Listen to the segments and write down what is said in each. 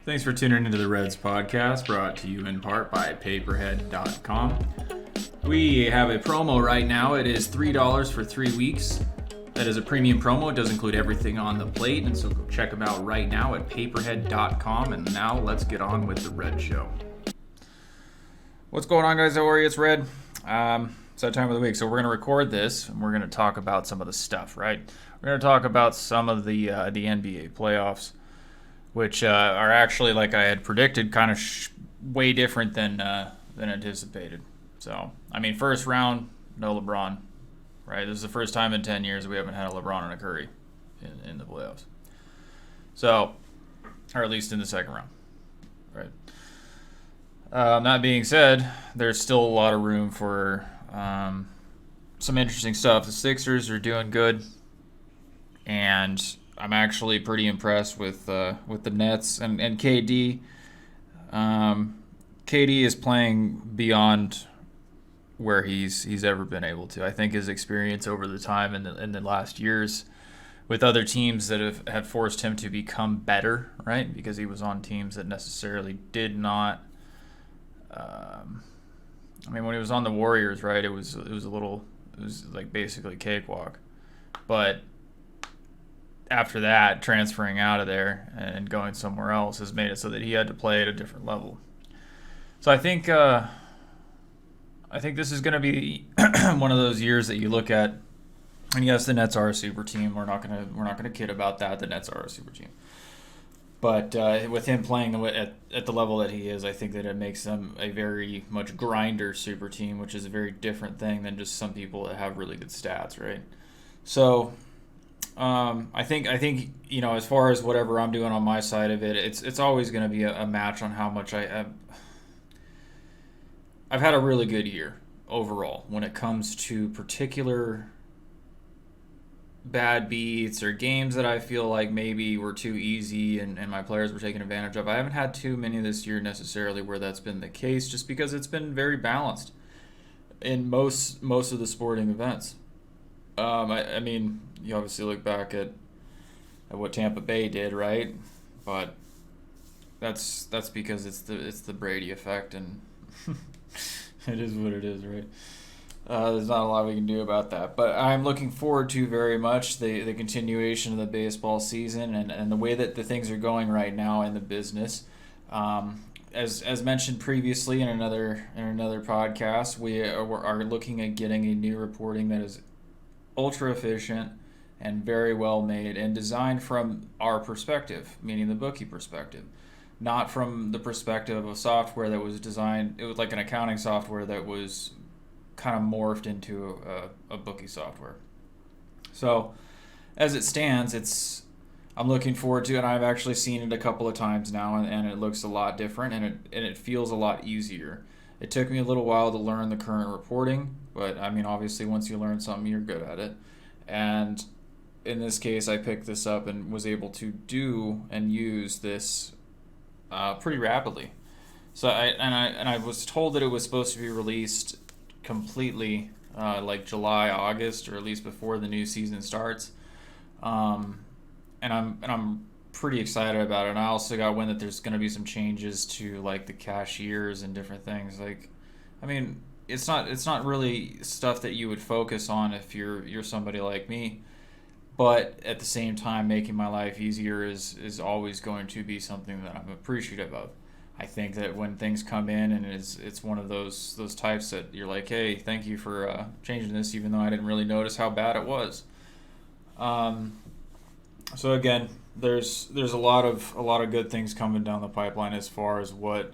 Thanks for tuning into the Reds podcast, brought to you in part by PayperHead.com. We have a promo right now. It is $3 for 3 weeks. That is a premium promo. It does include everything on the plate, and so go check them out right now at PayperHead.com. And now let's get on with the Red Show. What's going on, guys? How are you? It's Red. It's that time of the week, so we're going to record this, and we're going to talk about some of the stuff, right? We're going to talk about some of the NBA playoffs, which are actually, like I had predicted, kind of way different than anticipated. So, I mean, first round, no LeBron, right? This is the first time in 10 years we haven't had a LeBron and a Curry in the playoffs. So, or at least in the second round, right? That being said, there's still a lot of room for some interesting stuff. The Sixers are doing good, and I'm actually pretty impressed with the Nets and KD. KD is playing beyond where he's ever been able to. I think his experience over the time in the last years with other teams that have forced him to become better, right? Because he was on teams that necessarily did not. When he was on the Warriors, right, it was like basically cakewalk, but after that, transferring out of there and going somewhere else has made it so that he had to play at a different level. So I think this is going to be one of those years that you look at, and yes, the Nets are a super team. We're not gonna kid about that. The Nets are a super team, but with him playing at the level that he is, I think that it makes them a very much grinder super team, which is a very different thing than just some people that have really good stats, right? So. I think as far as whatever I'm doing on my side of it, it's always going to be a match on how much I've had a really good year overall when it comes to particular bad beats or games that I feel like maybe were too easy and my players were taking advantage of. I haven't had too many this year necessarily where that's been the case, just because it's been very balanced in most of the sporting events. I mean, you obviously look back at what Tampa Bay did, right? But that's because it's the Brady effect, and it is what it is, right? There's not a lot we can do about that. But I'm looking forward to very much the continuation of the baseball season and the way that the things are going right now in the business. As mentioned previously in another podcast, we are looking at getting a new reporting that is ultra efficient and very well made and designed from our perspective, meaning the bookie perspective, not from the perspective of software that was designed. It was like an accounting software that was kind of morphed into a bookie software. So as it stands, I'm looking forward to it. I've actually seen it a couple of times now, and it looks a lot different, and it feels a lot easier. It took me a little while to learn the current reporting, but I mean, obviously, once you learn something, you're good at it. And in this case, I picked this up and was able to do and use this pretty rapidly. So I was told that it was supposed to be released completely like July, August, or at least before the new season starts. And I'm pretty excited about it. And I also got wind that there's going to be some changes to like the cashiers and different things. Like, I mean, it's not really stuff that you would focus on if you're somebody like me, but at the same time, making my life easier is always going to be something that I'm appreciative of. I think that when things come in and it's one of those types that you're like, hey, thank you for changing this, even though I didn't really notice how bad it was. So again, there's a lot of good things coming down the pipeline as far as what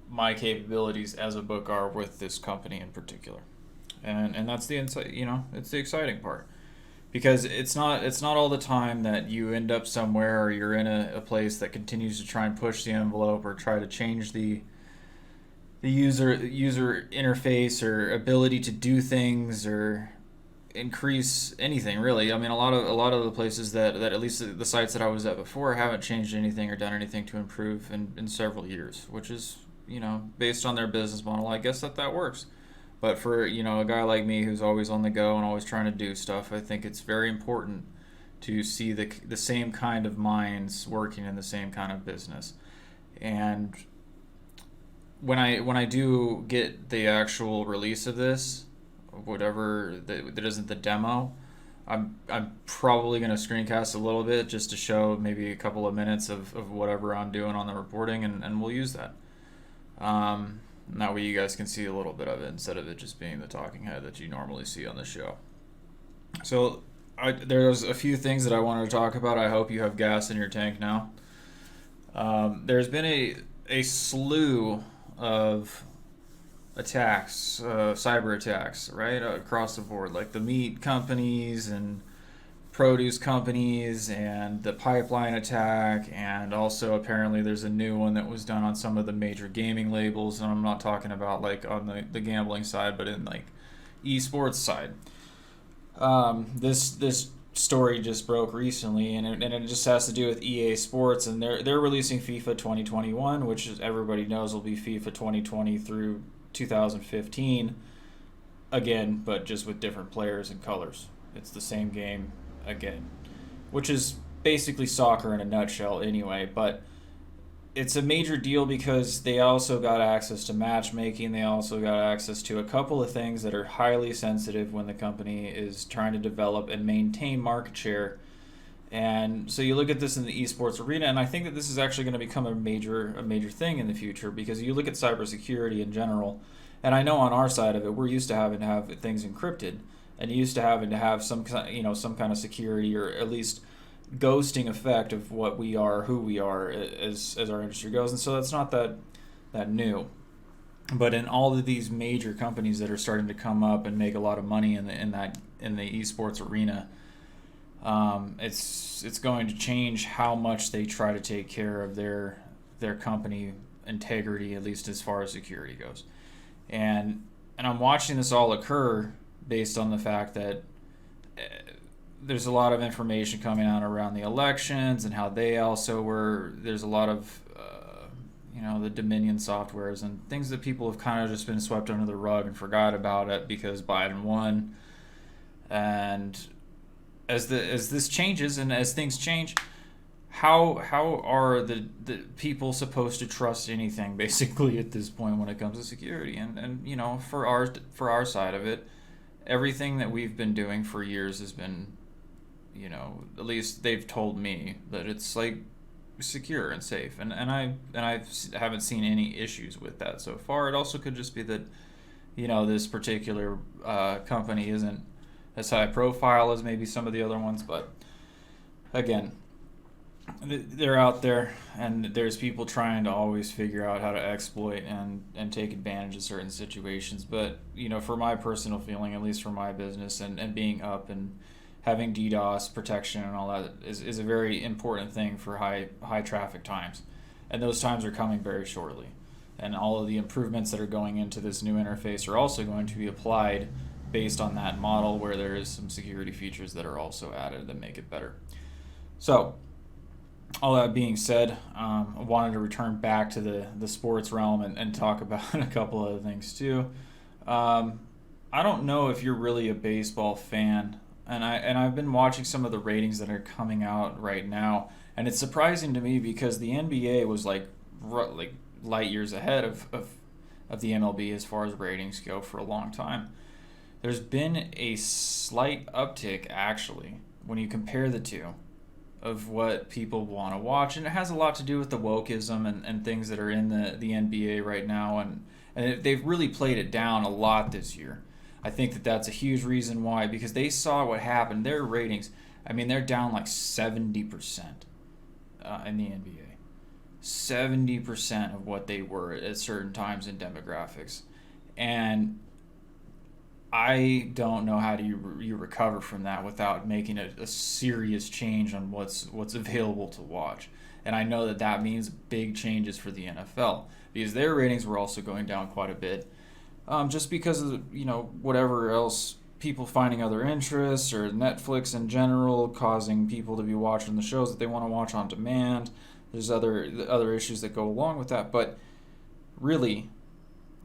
my capabilities as a book are with this company in particular, and that's the insight. It's the exciting part, because it's not all the time that you end up somewhere or you're in a place that continues to try and push the envelope or try to change the user interface or ability to do things or increase anything really. I mean, a lot of the places that at least the sites that I was at before haven't changed anything or done anything to improve in several years, which is, based on their business model, I guess that works. But for, a guy like me who's always on the go and always trying to do stuff, I think it's very important to see the same kind of minds working in the same kind of business. And when I do get the actual release of this, whatever that isn't the demo, I'm probably going to screencast a little bit just to show maybe a couple of minutes of whatever I'm doing on the reporting, and we'll use that. And that way you guys can see a little bit of it instead of it just being the talking head that you normally see on the show. So there's a few things that I wanted to talk about. I hope you have gas in your tank now. There's been a slew of attacks, cyber attacks, right, across the board, like the meat companies and produce companies and the pipeline attack, and also apparently there's a new one that was done on some of the major gaming labels, and I'm not talking about like on the gambling side, but in like esports side. This story just broke recently, and it just has to do with EA Sports, and they're releasing FIFA 2021, which is, everybody knows will be FIFA 2020 through 2015 again, but just with different players and colors. It's the same game again, which is basically soccer in a nutshell anyway, but it's a major deal because they also got access to matchmaking. They also got access to a couple of things that are highly sensitive when the company is trying to develop and maintain market share. And so you look at this in the esports arena, and I think that this is actually going to become a major thing in the future, because you look at cybersecurity in general, and I know on our side of it, we're used to having to have things encrypted, and used to having to have some kind of security, or at least ghosting effect of what we are, who we are as our industry goes, and so that's not that new. But in all of these major companies that are starting to come up and make a lot of money in the esports arena, it's going to change how much they try to take care of their company integrity, at least as far as security goes. And I'm watching this all occur based on the fact that there's a lot of information coming out around the elections and how they also were. There's a lot of the Dominion softwares and things that people have kind of just been swept under the rug and forgot about it because Biden won. And as this changes and as things change, how are the people supposed to trust anything basically at this point when it comes to security? And for our side of it, everything that we've been doing for years has been, at least they've told me that it's like secure and safe, and I haven't seen any issues with that so far. It also could just be that this particular company isn't as high profile as maybe some of the other ones, but again, they're out there, and there's people trying to always figure out how to exploit and take advantage of certain situations. But for my personal feeling, at least for my business, and being up and having DDoS protection and all that is a very important thing for high traffic times, and those times are coming very shortly. And all of the improvements that are going into this new interface are also going to be applied based on that model, where there is some security features that are also added that make it better. So all that being said, I wanted to return back to the sports realm and talk about a couple other things too. I don't know if you're really a baseball fan, and I've been watching some of the ratings that are coming out right now, and it's surprising to me because the NBA was like light years ahead of the MLB as far as ratings go for a long time. There's been a slight uptick actually when you compare the two of what people want to watch, and it has a lot to do with the wokeism and things that are in the NBA right now, and they've really played it down a lot this year. I think that that's a huge reason why, because they saw what happened. Their ratings, they're down like 70% in the NBA. 70% of what they were at certain times in demographics. And I don't know how do you recover from that without making a serious change on what's available to watch. And I know that means big changes for the NFL, because their ratings were also going down quite a bit, just because of whatever else, people finding other interests, or Netflix in general causing people to be watching the shows that they want to watch on demand. There's other issues that go along with that, but really,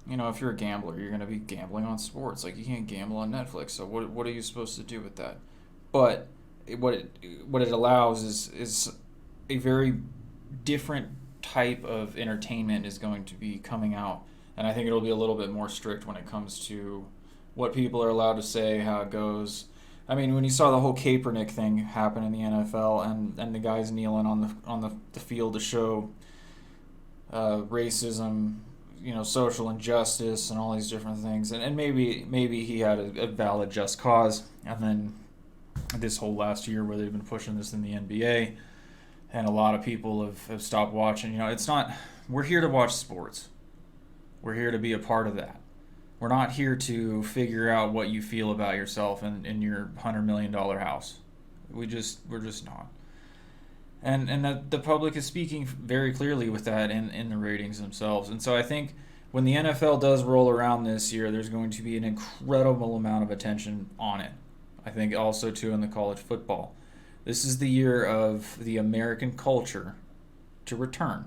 if you're a gambler, you're going to be gambling on sports. Like, you can't gamble on Netflix. So what are you supposed to do with that? But what it allows is a very different type of entertainment is going to be coming out. And I think it'll be a little bit more strict when it comes to what people are allowed to say, how it goes. I mean, when you saw the whole Kaepernick thing happen in the NFL, and the guys kneeling on the field to show racism, social injustice, and all these different things, and maybe he had a valid just cause. And then this whole last year where they've been pushing this in the NBA, and a lot of people have stopped watching. It's not. We're here to watch sports. We're here to be a part of that. We're not here to figure out what you feel about yourself in your $100 million house. We're just not. And the public is speaking very clearly with that in the ratings themselves. And so I think when the NFL does roll around this year, there's going to be an incredible amount of attention on it. I think also too in the college football. This is the year of the American culture to return.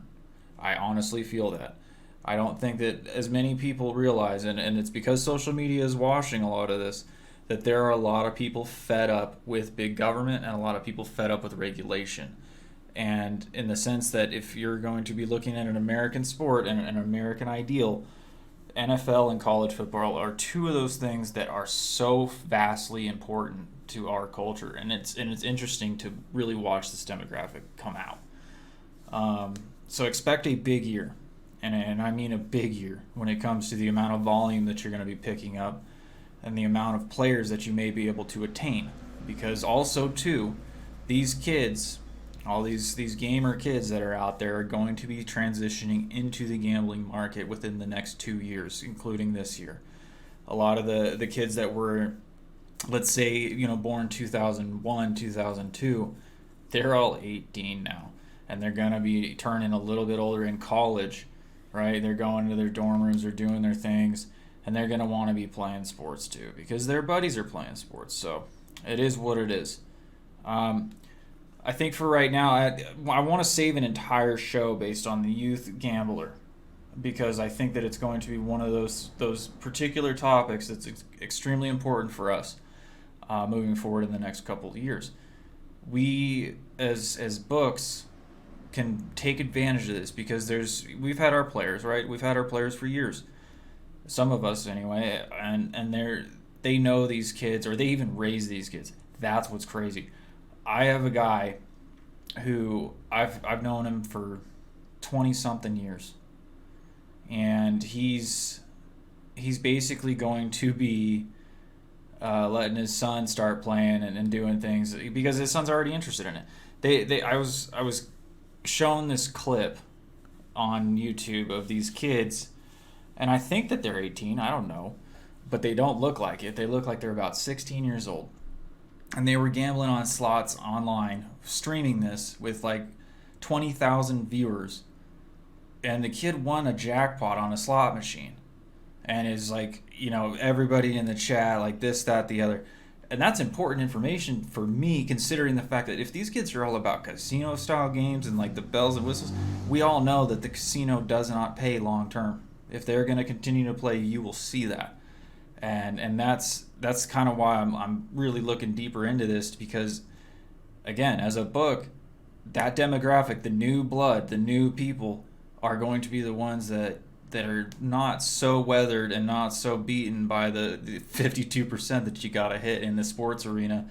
I honestly feel that. I don't think that as many people realize, and it's because social media is washing a lot of this, that there are a lot of people fed up with big government and a lot of people fed up with regulation. And in the sense that if you're going to be looking at an American sport and an American ideal, NFL and college football are two of those things that are so vastly important to our culture. And it's interesting to really watch this demographic come out. So expect a big year. And I mean a big year when it comes to the amount of volume that you're going to be picking up and the amount of players that you may be able to attain. Because also, too, these kids, all these gamer kids that are out there are going to be transitioning into the gambling market within the next 2 years, including this year. A lot of the kids that were, let's say, born 2001, 2002, they're all 18 now. And they're going to be turning a little bit older in college. Right, they're going to their dorm rooms, they're doing their things, and they're going to want to be playing sports too because their buddies are playing sports. So it is what it is. I think for right now, I want to save an entire show based on the youth gambler because I think that it's going to be one of those particular topics that's extremely important for us moving forward in the next couple of years. We, as books, can take advantage of this because we've had our players, right? We've had our players for years, some of us anyway, and they know these kids, or they even raise these kids. That's what's crazy. I have a guy who I've known him for 20 something years, and he's basically going to be letting his son start playing and doing things because his son's already interested in it. I was shown this clip on YouTube of these kids, and I think that they're 18, I don't know, but they don't look like it. They look like they're about 16 years old. And they were gambling on slots online, streaming this with like 20,000 viewers. And the kid won a jackpot on a slot machine. And is like, everybody in the chat, like this, that, the other. And that's important information for me, considering the fact that if these kids are all about casino-style games and like the bells and whistles, we all know that the casino does not pay long-term. If they're going to continue to play, you will see that. And that's kind of why I'm really looking deeper into this because, again, as a book, that demographic, the new blood, the new people are going to be the ones that are not so weathered and not so beaten by the 52% that you got to hit in the sports arena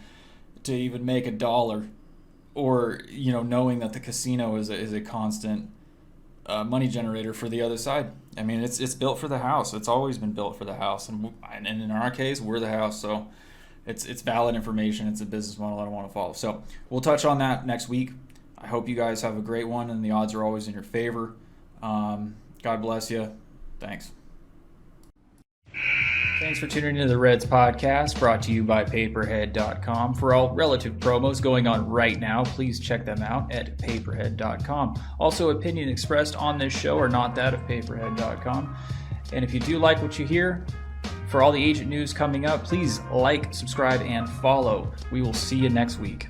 to even make $1, or knowing that the casino is a constant money generator for the other side. I mean, it's built for the house. It's always been built for the house, and in our case, we're the house. So it's valid information. It's a business model I don't want to follow. So we'll touch on that next week. I hope you guys have a great one, and the odds are always in your favor. God bless you. Thanks. Thanks for tuning into the Reds podcast, brought to you by PayperHead.com. For all relative promos going on right now, please check them out at PayperHead.com. Also, opinions expressed on this show are not that of PayperHead.com. And if you do like what you hear, for all the agent news coming up, please like, subscribe, and follow. We will see you next week.